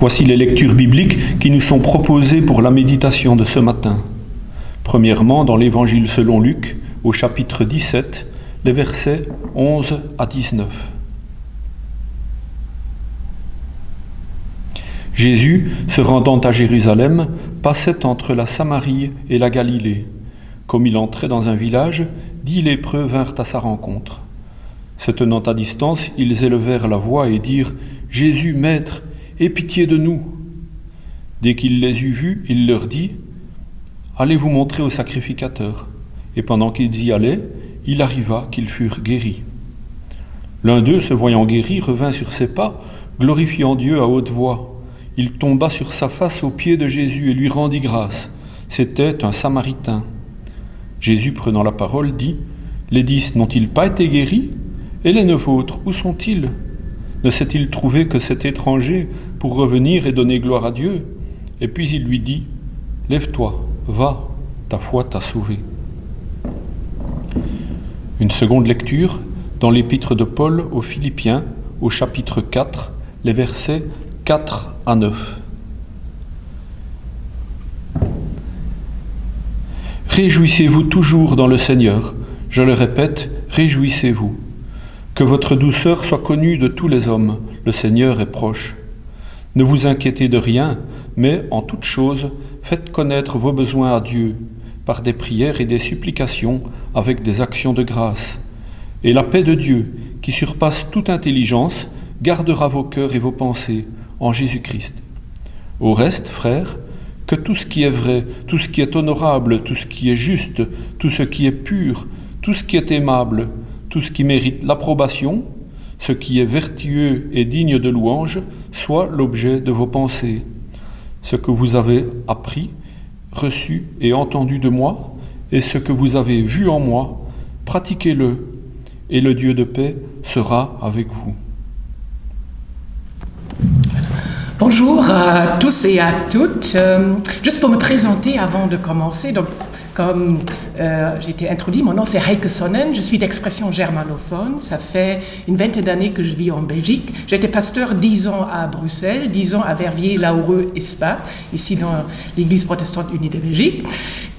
Voici les lectures bibliques qui nous sont proposées pour la méditation de ce matin. Premièrement, dans l'Évangile selon Luc, au chapitre 17, les versets 11 à 19. Jésus, se rendant à Jérusalem, passait entre la Samarie et la Galilée. Comme il entrait dans un village, 10 lépreux vinrent à sa rencontre. Se tenant à distance, ils élevèrent la voix et dirent « Jésus, Maître, aie pitié de nous !» Dès qu'il les eut vus, il leur dit « Allez vous montrer au sacrificateur. » Et pendant qu'ils y allaient, il arriva qu'ils furent guéris. L'un d'eux, se voyant guéri, revint sur ses pas, glorifiant Dieu à haute voix. Il tomba sur sa face aux pieds de Jésus et lui rendit grâce. C'était un Samaritain. Jésus, prenant la parole, dit « Les 10 n'ont-ils pas été guéris? Et les 9 autres, où sont-ils? Ne s'est-il trouvé que cet étranger pour revenir et donner gloire à Dieu? » Et puis il lui dit « Lève-toi, va, ta foi t'a sauvé. » Une seconde lecture dans l'épître de Paul aux Philippiens, au chapitre 4, les versets 4 à 9. Réjouissez-vous toujours dans le Seigneur. Je le répète, réjouissez-vous. Que votre douceur soit connue de tous les hommes. Le Seigneur est proche. Ne vous inquiétez de rien, mais en toute chose, faites connaître vos besoins à Dieu, par des prières et des supplications, avec des actions de grâce. Et la paix de Dieu, qui surpasse toute intelligence, gardera vos cœurs et vos pensées en Jésus-Christ. Au reste, frères, que tout ce qui est vrai, tout ce qui est honorable, tout ce qui est juste, tout ce qui est pur, tout ce qui est aimable, tout ce qui mérite l'approbation, ce qui est vertueux et digne de louange, soit l'objet de vos pensées. Ce que vous avez appris, reçu et entendu de moi, et ce que vous avez vu en moi, pratiquez-le, et le Dieu de paix sera avec vous. Bonjour à tous et à toutes. Juste pour me présenter avant de commencer, donc comme j'ai été introduit, mon nom c'est Heike Sonnen, je suis d'expression germanophone, ça fait une vingtaine d'années que je vis en Belgique. J'étais pasteur 10 ans à Bruxelles, 10 ans à Verviers, Laoureux et Spa, ici dans l'Église protestante unie de Belgique.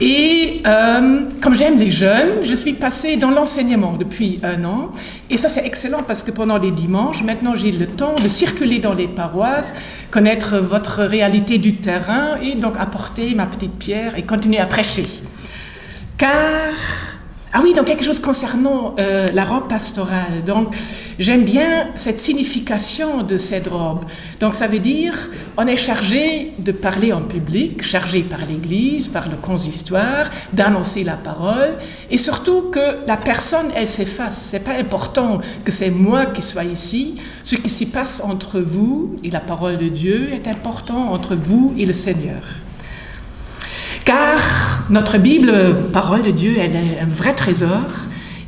Et comme j'aime les jeunes, je suis passée dans l'enseignement depuis 1 an. Et ça c'est excellent parce que pendant les dimanches, maintenant j'ai le temps de circuler dans les paroisses, connaître votre réalité du terrain et donc apporter ma petite pierre et continuer à prêcher. Donc quelque chose concernant la robe pastorale. Donc, j'aime bien cette signification de cette robe. Donc, ça veut dire, on est chargé de parler en public, chargé par l'Église, par le consistoire, d'annoncer la parole, et surtout que la personne, elle s'efface. C'est pas important que c'est moi qui sois ici. Ce qui s'y passe entre vous et la parole de Dieu est important entre vous et le Seigneur. Car notre Bible, parole de Dieu, elle est un vrai trésor.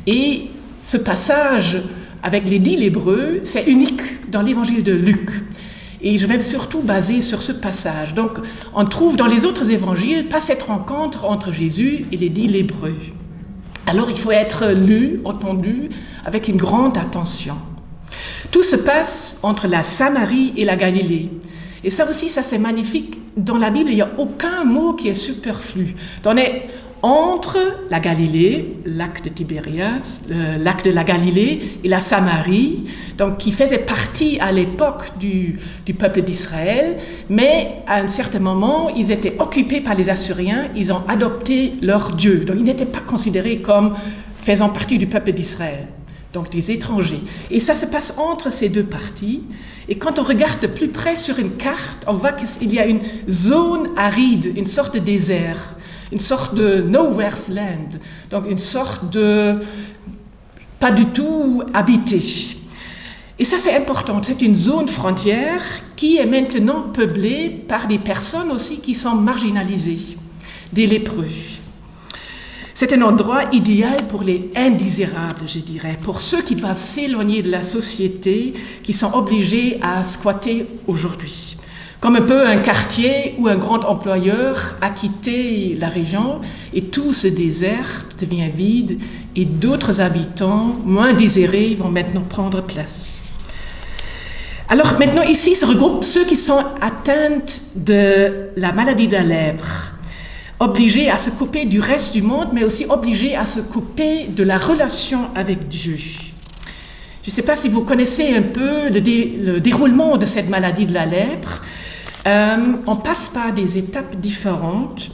Et ce passage avec les 10 lépreux, c'est unique dans l'évangile de Luc. Et je vais surtout baser sur ce passage. Donc, on trouve dans les autres évangiles pas cette rencontre entre Jésus et les 10 lépreux. Alors, il faut être lu, entendu, avec une grande attention. Tout se passe entre la Samarie et la Galilée. Et ça aussi, ça c'est magnifique. Dans la Bible, il n'y a aucun mot qui est superflu. On est entre la Galilée, lac de Tibérias, le lac de la Galilée et la Samarie, donc qui faisait partie à l'époque du peuple d'Israël, mais à un certain moment, ils étaient occupés par les Assyriens, ils ont adopté leur Dieu. Donc ils n'étaient pas considérés comme faisant partie du peuple d'Israël. Donc des étrangers. Et ça se passe entre ces deux parties. Et quand on regarde de plus près sur une carte, on voit qu'il y a une zone aride, une sorte de désert, une sorte de nowhere's land, donc une sorte de pas du tout habité. Et ça c'est important, c'est une zone frontière qui est maintenant peuplée par des personnes aussi qui sont marginalisées, des lépreux. C'est un endroit idéal pour les indésirables, je dirais, pour ceux qui doivent s'éloigner de la société, qui sont obligés à squatter aujourd'hui. Comme un peu un quartier où un grand employeur a quitté la région et tout ce désert devient vide et d'autres habitants moins désirés vont maintenant prendre place. Alors maintenant, ici se regroupent ceux qui sont atteints de la maladie de la lèpre, obligés à se couper du reste du monde, mais aussi obligés à se couper de la relation avec Dieu. Je ne sais pas si vous connaissez un peu le déroulement de cette maladie de la lèpre. On passe par des étapes différentes.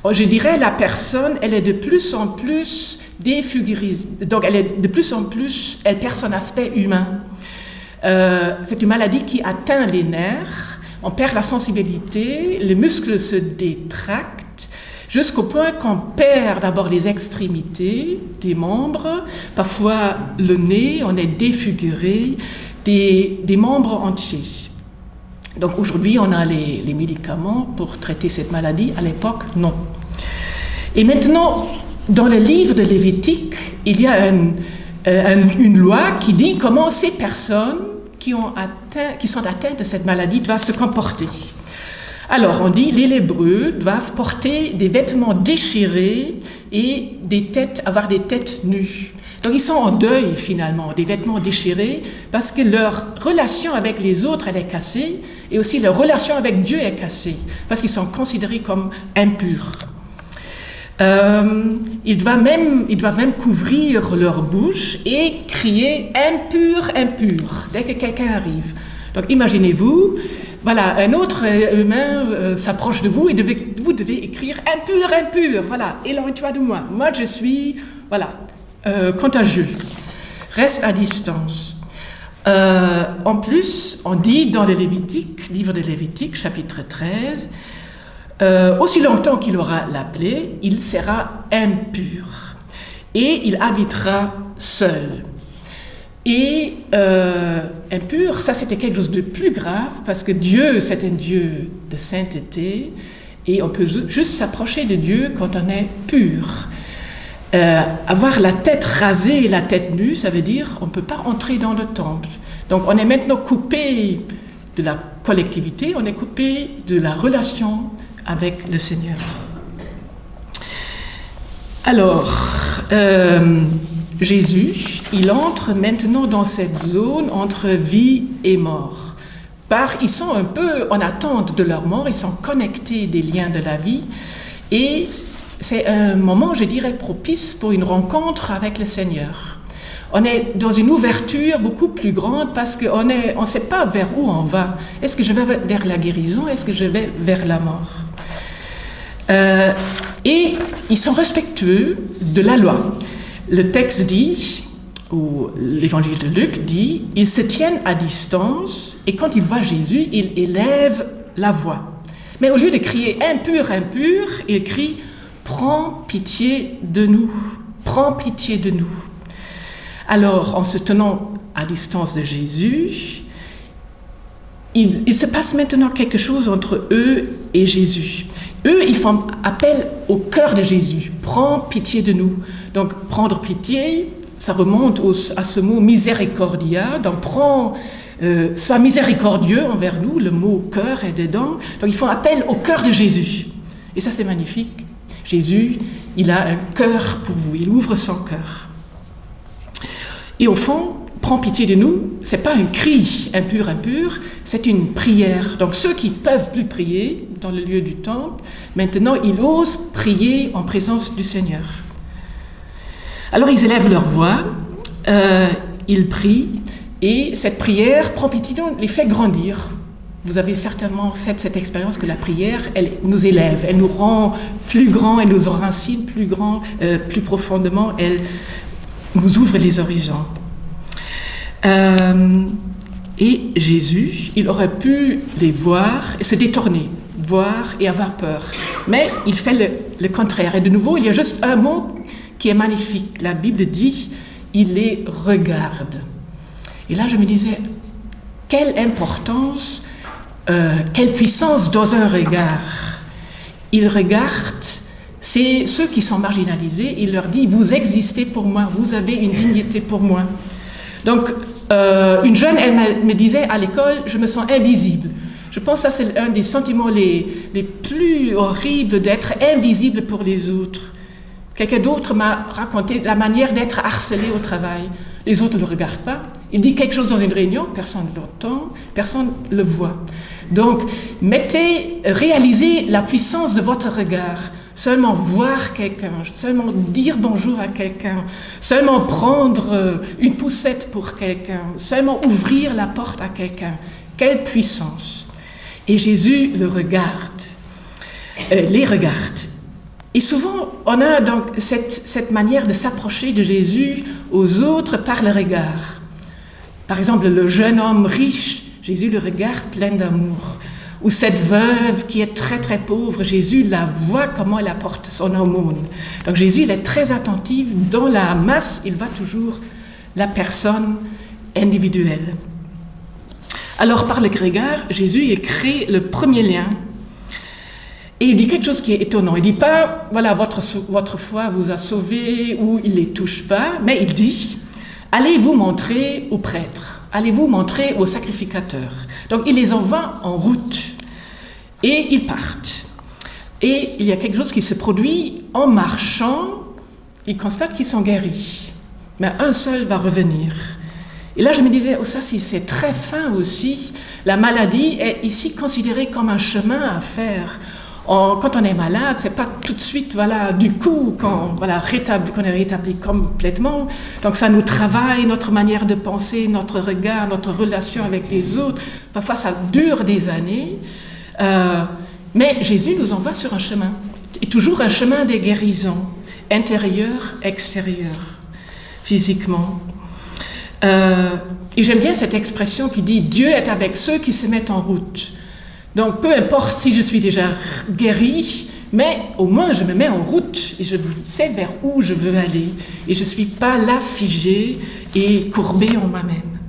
Je dirais la personne, elle est de plus en plus défigurisée, donc elle perd son aspect humain. C'est une maladie qui atteint les nerfs, on perd la sensibilité, les muscles se détractent, jusqu'au point qu'on perd d'abord les extrémités des membres, parfois le nez, on est défiguré, des membres entiers. Donc aujourd'hui, on a les médicaments pour traiter cette maladie, à l'époque, non. Et maintenant, dans le livre de Lévitique, il y a une loi qui dit comment ces personnes qui sont atteintes de cette maladie doivent se comporter. Alors, on dit les lépreux doivent porter des vêtements déchirés et avoir des têtes nues. Donc, ils sont en deuil, finalement, des vêtements déchirés, parce que leur relation avec les autres, elle est cassée, et aussi leur relation avec Dieu est cassée, parce qu'ils sont considérés comme impurs. Ils doivent même couvrir leur bouche et crier « impur, impur » dès que quelqu'un arrive. Donc, imaginez-vous, voilà, un autre humain s'approche de vous et vous devez écrire « impur, impur », voilà, « éloigne-toi de moi, moi je suis, voilà, contagieux, reste à distance ». En plus, on dit dans le livre de Lévitique, chapitre 13, aussi longtemps qu'il aura la plaie, il sera impur et il habitera seul. Et impur, ça c'était quelque chose de plus grave parce que Dieu, c'est un Dieu de sainteté et on peut juste s'approcher de Dieu quand on est pur. Avoir la tête rasée et la tête nue, ça veut dire on ne peut pas entrer dans le temple. Donc on est maintenant coupé de la collectivité, on est coupé de la relation avec le Seigneur. Alors, Jésus, il entre maintenant dans cette zone entre vie et mort. Ils sont un peu en attente de leur mort, ils sont connectés des liens de la vie et c'est un moment, je dirais, propice pour une rencontre avec le Seigneur. On est dans une ouverture beaucoup plus grande parce qu'on ne sait pas vers où on va. Est-ce que je vais vers la guérison? Est-ce que je vais vers la mort? Et ils sont respectueux de la loi. Le texte dit, ou l'évangile de Luc dit, ils se tiennent à distance et quand ils voient Jésus, ils élèvent la voix. Mais au lieu de crier « impur, impur », ils crient « prends pitié de nous, prends pitié de nous ». Alors, en se tenant à distance de Jésus, il se passe maintenant quelque chose entre eux et Jésus. Eux, ils font appel au cœur de Jésus. Prends pitié de nous. Donc, prendre pitié, ça remonte à ce mot miséricordia. Donc, sois miséricordieux envers nous. Le mot cœur est dedans. Donc, ils font appel au cœur de Jésus. Et ça, c'est magnifique. Jésus, il a un cœur pour vous. Il ouvre son cœur. Et au fond, prends pitié de nous, c'est pas un cri impur, impur, c'est une prière. Donc ceux qui peuvent plus prier dans le lieu du temple, maintenant ils osent prier en présence du Seigneur. Alors ils élèvent leur voix, ils prient, et cette prière, prends pitié de nous, les fait grandir. Vous avez certainement fait cette expérience que la prière, elle nous élève, elle nous rend plus grands, elle nous enracine plus grand, plus profondément, elle nous ouvre les horizons. Et Jésus, il aurait pu les voir et se détourner, voir et avoir peur. Mais il fait le contraire. Et de nouveau, il y a juste un mot qui est magnifique. La Bible dit, il les regarde. Et là, je me disais, quelle importance, quelle puissance dans un regard. Il regarde. C'est ceux qui sont marginalisés, il leur dit « Vous existez pour moi, vous avez une dignité pour moi ». Donc, une jeune, elle me disait à l'école « Je me sens invisible ». Je pense que ça, c'est un des sentiments les plus horribles d'être invisible pour les autres. Quelqu'un d'autre m'a raconté la manière d'être harcelé au travail. Les autres ne le regardent pas, Il dit quelque chose dans une réunion, personne ne l'entend, personne ne le voit. Donc, réalisez la puissance de votre regard. Seulement voir quelqu'un, seulement dire bonjour à quelqu'un, seulement prendre une poussette pour quelqu'un, seulement ouvrir la porte à quelqu'un. Quelle puissance! Et Jésus le regarde, les regarde. Et souvent, on a donc cette manière de s'approcher de Jésus aux autres par le regard. Par exemple, le jeune homme riche, Jésus le regarde plein d'amour. Ou cette veuve qui est très très pauvre, Jésus la voit comment elle apporte son aumône. Donc Jésus il est très attentif, dans la masse, il voit toujours la personne individuelle. Alors par le regard, Jésus il crée le premier lien. Et il dit quelque chose qui est étonnant. Il ne dit pas, voilà, votre foi vous a sauvé ou il ne les touche pas, mais il dit, allez vous montrer aux prêtres, allez vous montrer aux sacrificateurs. Donc il les envoie en route et ils partent. Et il y a quelque chose qui se produit en marchant, ils constatent qu'ils sont guéris. Mais un seul va revenir. Et là je me disais, oh ça c'est très fin aussi, la maladie est ici considérée comme un chemin à faire. Quand on est malade, c'est pas tout de suite, voilà, du coup, qu'on est rétabli complètement. Donc ça nous travaille, notre manière de penser, notre regard, notre relation avec les autres. Parfois ça dure des années. Mais Jésus nous envoie sur un chemin. Et toujours un chemin des guérisons, intérieur, extérieur, physiquement. Et j'aime bien cette expression qui dit « Dieu est avec ceux qui se mettent en route ». Donc, peu importe si je suis déjà guéri, mais au moins je me mets en route et je sais vers où je veux aller. Et je ne suis pas là figée et courbée en moi-même.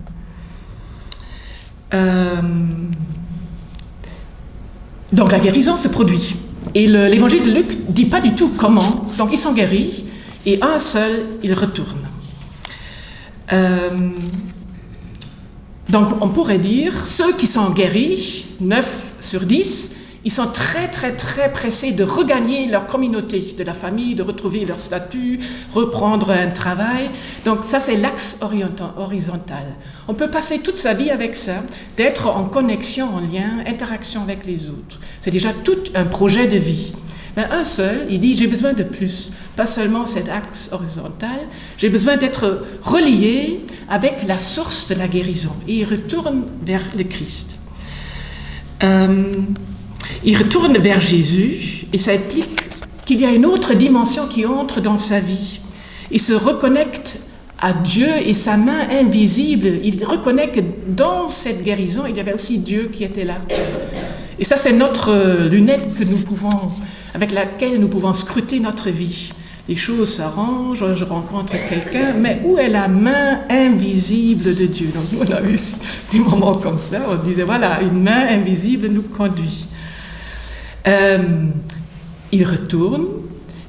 Donc, la guérison se produit. Et l'évangile de Luc ne dit pas du tout comment. Donc, ils sont guéris et un seul, il retourne. Donc, on pourrait dire, ceux qui sont guéris, 9 sur 10, ils sont très, très, très pressés de regagner leur communauté, de la famille, de retrouver leur statut, reprendre un travail. Donc, ça, c'est l'axe horizontal. On peut passer toute sa vie avec ça, d'être en connexion, en lien, interaction avec les autres. C'est déjà tout un projet de vie. Mais un seul, il dit, j'ai besoin de plus. Pas seulement cet axe horizontal, j'ai besoin d'être relié avec la source de la guérison. Et il retourne vers le Christ. Il retourne vers Jésus et ça implique qu'il y a une autre dimension qui entre dans sa vie. Il se reconnecte à Dieu et sa main invisible. Il reconnaît que dans cette guérison, il y avait aussi Dieu qui était là. Et ça, c'est notre lunette avec laquelle nous pouvons scruter notre vie. Les choses s'arrangent, je rencontre quelqu'un, mais où est la main invisible de Dieu? Donc nous, on a eu des moments comme ça, on disait, voilà, une main invisible nous conduit. Il retourne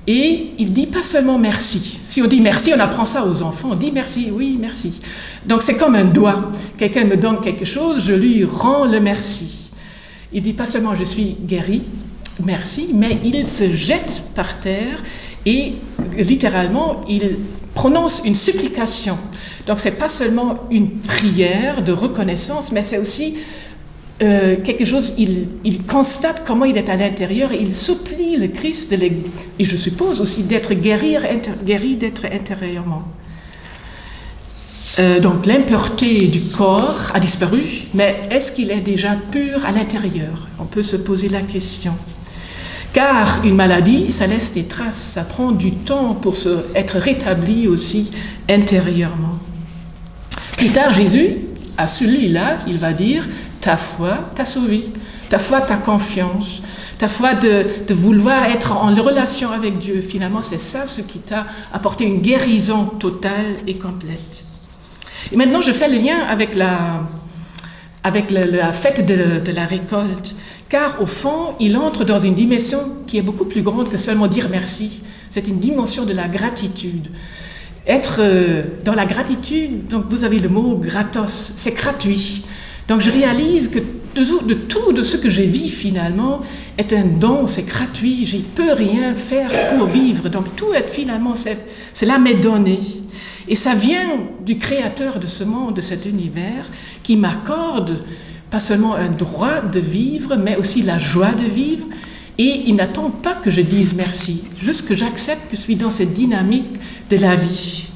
et il dit pas seulement merci. Si on dit merci, on apprend ça aux enfants, on dit merci, oui, merci. Donc c'est comme un doigt. Quelqu'un me donne quelque chose, je lui rends le merci. Il dit pas seulement je suis guéri, merci, mais il se jette par terre et littéralement, il prononce une supplication. Donc, ce n'est pas seulement une prière de reconnaissance, mais c'est aussi quelque chose, il constate comment il est à l'intérieur et il supplie le Christ, et je suppose aussi d'être guéri d'être intérieurement. Donc, l'impureté du corps a disparu, mais est-ce qu'il est déjà pur à l'intérieur? On peut se poser la question. Car une maladie, ça laisse des traces, ça prend du temps pour être rétabli aussi intérieurement. Plus tard, Jésus, à celui-là, il va dire, ta foi t'a sauvé, ta foi, ta confiance, ta foi de vouloir être en relation avec Dieu. Finalement, c'est ça ce qui t'a apporté une guérison totale et complète. Et maintenant, je fais le lien avec la fête de la récolte. Car au fond, il entre dans une dimension qui est beaucoup plus grande que seulement dire merci. C'est une dimension de la gratitude. Être dans la gratitude, donc vous avez le mot gratos, c'est gratuit. Donc je réalise que de ce que je vis finalement est un don, c'est gratuit, j'y peux rien faire pour vivre. Donc tout est finalement, cela m'est donné. Et ça vient du créateur de ce monde, de cet univers, qui m'accorde pas seulement un droit de vivre, mais aussi la joie de vivre. Et il n'attend pas que je dise merci, juste que j'accepte que je suis dans cette dynamique de la vie.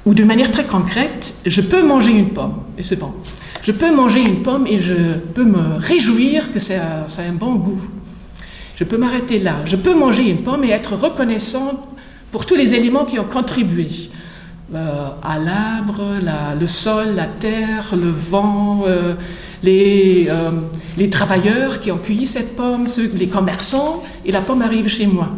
Ou de manière très concrète, je peux manger une pomme, et c'est bon. Je peux manger une pomme et je peux me réjouir que ça a un bon goût. Je peux m'arrêter là. Je peux manger une pomme et être reconnaissante pour tous les éléments qui ont contribué à l'arbre, le sol, la terre, le vent, les travailleurs qui ont cueilli cette pomme, les commerçants, et la pomme arrive chez moi.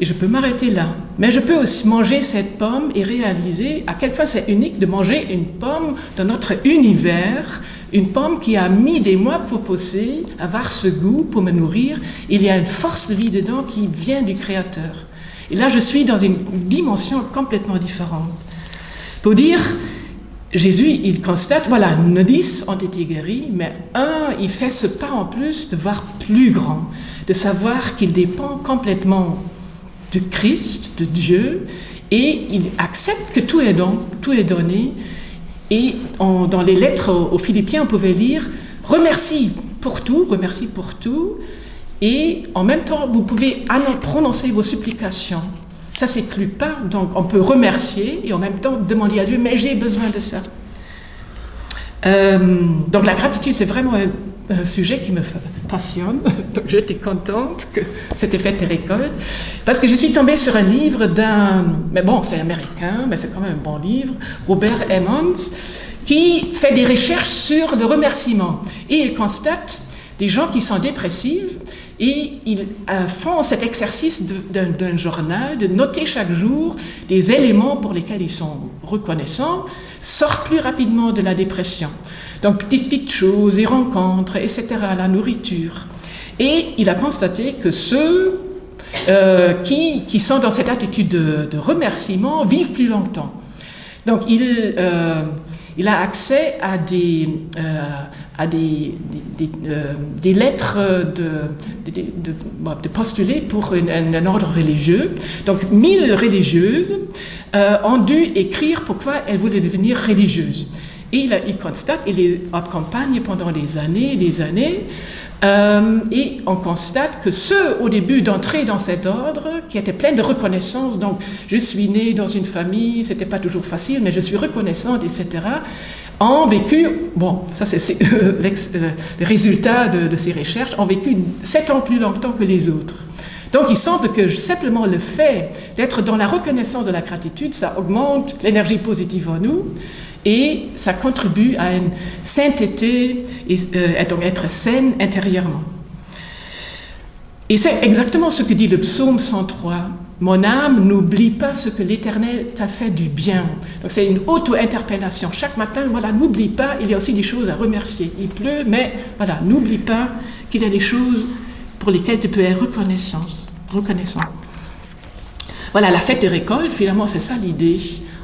Et je peux m'arrêter là. Mais je peux aussi manger cette pomme et réaliser à quel point c'est unique de manger une pomme dans notre univers, une pomme qui a mis des mois pour pousser, avoir ce goût, pour me nourrir. Il y a une force de vie dedans qui vient du Créateur. Et là, je suis dans une dimension complètement différente. Pour dire, Jésus, il constate, voilà, 10 ont été guéris, mais il fait ce pas en plus de voir plus grand, de savoir qu'il dépend complètement de Christ, de Dieu, et il accepte que tout est donné. Et dans les lettres aux Philippiens, on pouvait lire « remercie pour tout », et en même temps, vous pouvez prononcer vos supplications. Ça ne s'éclut pas, donc on peut remercier et en même temps demander à Dieu « mais j'ai besoin de ça ». Donc la gratitude, c'est vraiment un sujet qui me passionne. Donc j'étais contente que c'était fait des récoltes, parce que je suis tombée sur un livre mais bon, c'est américain, mais c'est quand même un bon livre, Robert Emmons, qui fait des recherches sur le remerciement. Et il constate des gens qui sont dépressifs et ils font cet exercice d'un journal, de noter chaque jour des éléments pour lesquels ils sont reconnaissants, sortent plus rapidement de la dépression. Donc, petites choses, les rencontres, etc., la nourriture. Et il a constaté que ceux qui sont dans cette attitude de remerciement vivent plus longtemps. Donc, il a accès à des lettres de postulés pour un ordre religieux. Donc, 1000 religieuses ont dû écrire pourquoi elles voulaient devenir religieuses. Et il constate, il les accompagne pendant des années, et on constate que ceux, au début, d'entrer dans cet ordre, qui étaient pleins de reconnaissance, donc je suis né dans une famille, c'était pas toujours facile, mais je suis reconnaissante, etc., ont vécu, bon, ça c'est le résultat de ces recherches, ont vécu 7 ans plus longtemps que les autres. Donc il semble que simplement le fait d'être dans la reconnaissance de la gratitude, ça augmente l'énergie positive en nous, et ça contribue à une sainteté, et donc être saine intérieurement. Et c'est exactement ce que dit le psaume 103. « Mon âme, n'oublie pas ce que l'Éternel t'a fait du bien. » Donc c'est une auto-interpellation. Chaque matin, voilà, n'oublie pas, il y a aussi des choses à remercier. Il pleut, mais voilà, n'oublie pas qu'il y a des choses pour lesquelles tu peux être reconnaissant. Voilà, la fête des récoltes, finalement, c'est ça l'idée.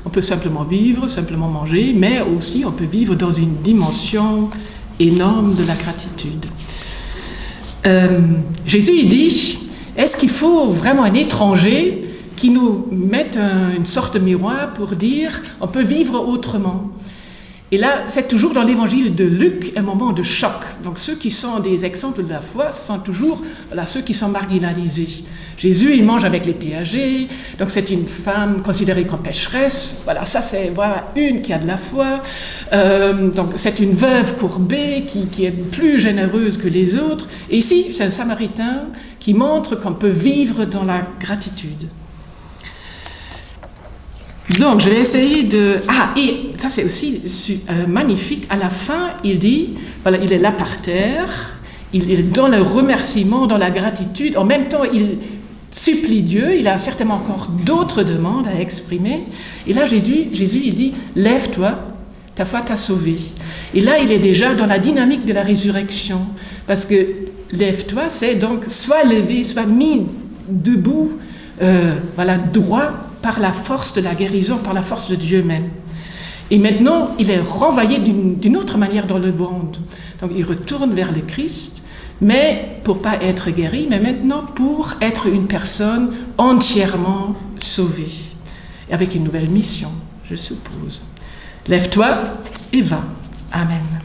On peut simplement vivre, simplement manger, mais aussi on peut vivre dans une dimension énorme de la gratitude. Jésus, il dit, est-ce qu'il faut vraiment un étranger qui nous mette une sorte de miroir pour dire, on peut vivre autrement? Et là, c'est toujours dans l'évangile de Luc un moment de choc. Donc ceux qui sont des exemples de la foi, ce sont toujours ceux qui sont marginalisés. Jésus, il mange avec les péagers, donc c'est une femme considérée comme pécheresse. Voilà, ça c'est une qui a de la foi. Donc c'est une veuve courbée qui est plus généreuse que les autres. Et ici, c'est un Samaritain qui montre qu'on peut vivre dans la gratitude. Donc, je vais essayer de... et ça c'est aussi magnifique. À la fin, il dit, voilà, il est là par terre, il est dans le remerciement, dans la gratitude. En même temps, il supplie Dieu, il a certainement encore d'autres demandes à exprimer. Et là, Jésus, il dit, lève-toi, ta foi t'a sauvé. Et là, il est déjà dans la dynamique de la résurrection. Parce que lève-toi, c'est donc soit levé, soit mis debout, droit, par la force de la guérison, par la force de Dieu même. Et maintenant, il est renvoyé d'une autre manière dans le monde. Donc, il retourne vers le Christ, mais pour pas être guéri, mais maintenant pour être une personne entièrement sauvée. et avec une nouvelle mission, je suppose. Lève-toi et va. Amen.